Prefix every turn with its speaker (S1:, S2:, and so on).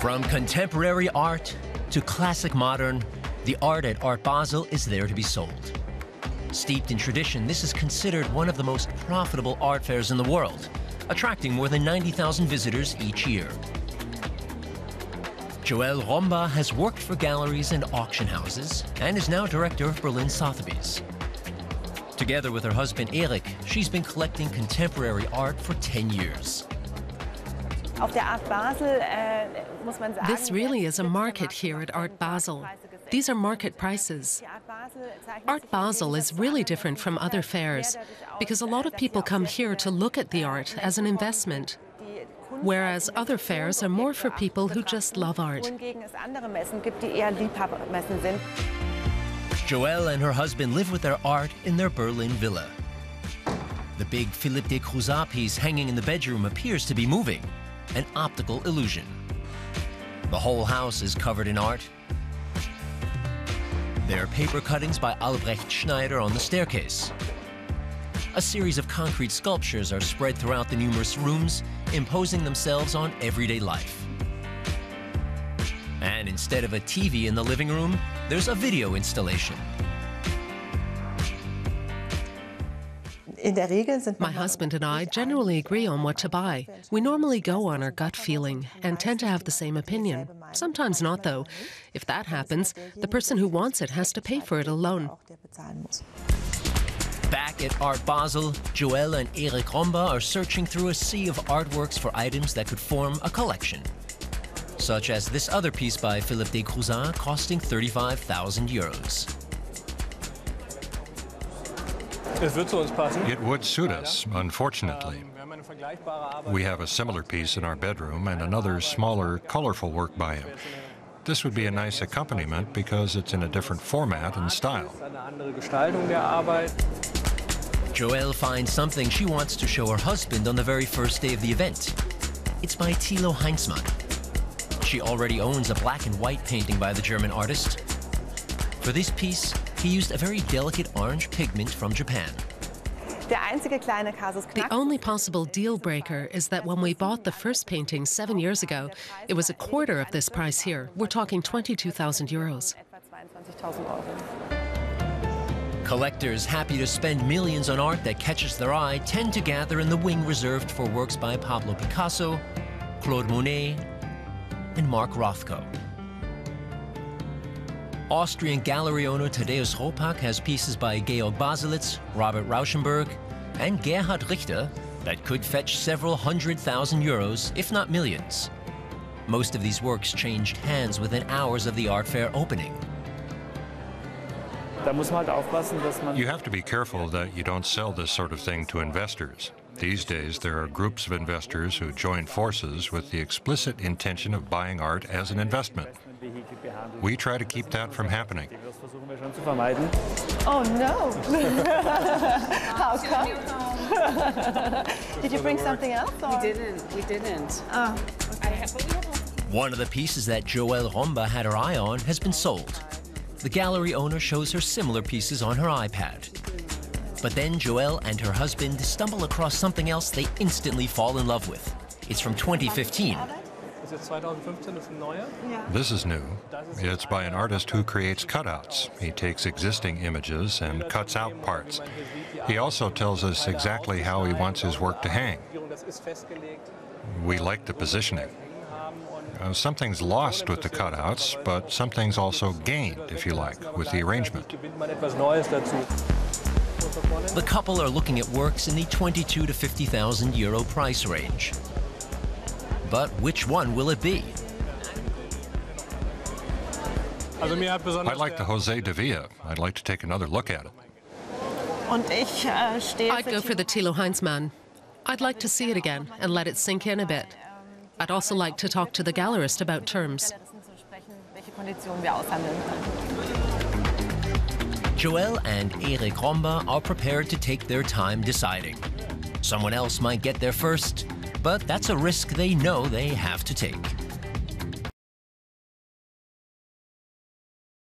S1: From contemporary art to classic modern, the art at Art Basel is there to be sold. Steeped in tradition, this is considered one of the most profitable art fairs in the world, attracting more than 90,000 visitors each year. Joelle Romba has worked for galleries and auction houses and is now director of Berlin Sotheby's. Together with her husband Eric, she's been collecting contemporary art for 10 years.
S2: This really is a market here at Art Basel. These are market prices. Art Basel is really different from other fairs because a lot of people come here to look at the art as an investment, whereas other fairs are more for people who just love art.
S1: Joelle and her husband live with their art in their Berlin villa. The big Philippe de Crouzat piece hanging in the bedroom appears to be moving, an optical illusion. The whole house is covered in art. There are paper cuttings by Albrecht Schneider on the staircase. A series of concrete sculptures are spread throughout the numerous rooms, imposing themselves on everyday life. And instead of a TV in the living room, there's a video installation.
S2: My husband and I generally agree on what to buy. We normally go on our gut feeling and tend to have the same opinion. Sometimes not, though. If that happens, the person who wants it has to pay for it alone.
S1: Back at Art Basel, Joelle and Eric Romba are searching through a sea of artworks for items that could form a collection, such as this other piece by Philippe de Crouzat costing 35,000 euros.
S3: It would suit us, unfortunately. We have a similar piece in our bedroom and another smaller, colorful work by him. This would be a nice accompaniment because it's in a different format and style.
S1: Joelle finds something she wants to show her husband on the very first day of the event. It's by Thilo Heinzmann. She already owns a black and white painting by the German artist. For this piece, he used a very delicate orange pigment from Japan.
S2: The only possible deal breaker is that when we bought the first painting 7 years ago, it was a quarter of this price here. We're talking 22,000 euros.
S1: Collectors happy to spend millions on art that catches their eye tend to gather in the wing reserved for works by Pablo Picasso, Claude Monet, and Marc Rothko. Austrian gallery owner Thaddeus Ropac has pieces by Georg Baselitz, Robert Rauschenberg, and Gerhard Richter that could fetch several 100,000 euros, if not millions. Most of these works changed hands within hours of the art fair opening.
S3: You have to be careful that you don't sell this sort of thing to investors. These days, there are groups of investors who join forces with the explicit intention of buying art as an investment. We try to keep that from happening.
S4: Oh, no. How come? Did you bring something else? Or?
S5: We didn't.
S4: Oh, okay.
S1: One of the pieces that Joelle Romba had her eye on has been sold. The gallery owner shows her similar pieces on her iPad. But then Joelle and her husband stumble across something else they instantly fall in love with. It's from 2015.
S3: This is new. It's by an artist who creates cutouts. He takes existing images and cuts out parts. He also tells us exactly how he wants his work to hang. We like the positioning. Something's lost with the cutouts, but something's also gained, if you like, with the arrangement.
S1: The couple are looking at works in the 22 to 50,000 euro price range. But which one will it be?
S3: I like the José de Villa. I'd like to take another look at it.
S2: I'd go for the Thilo Heinzmann. I'd like to see it again and let it sink in a bit. I'd also like to talk to the gallerist about terms.
S1: Joelle and Eric Romba are prepared to take their time deciding. Someone else might get there first, but that's a risk they know they have to take.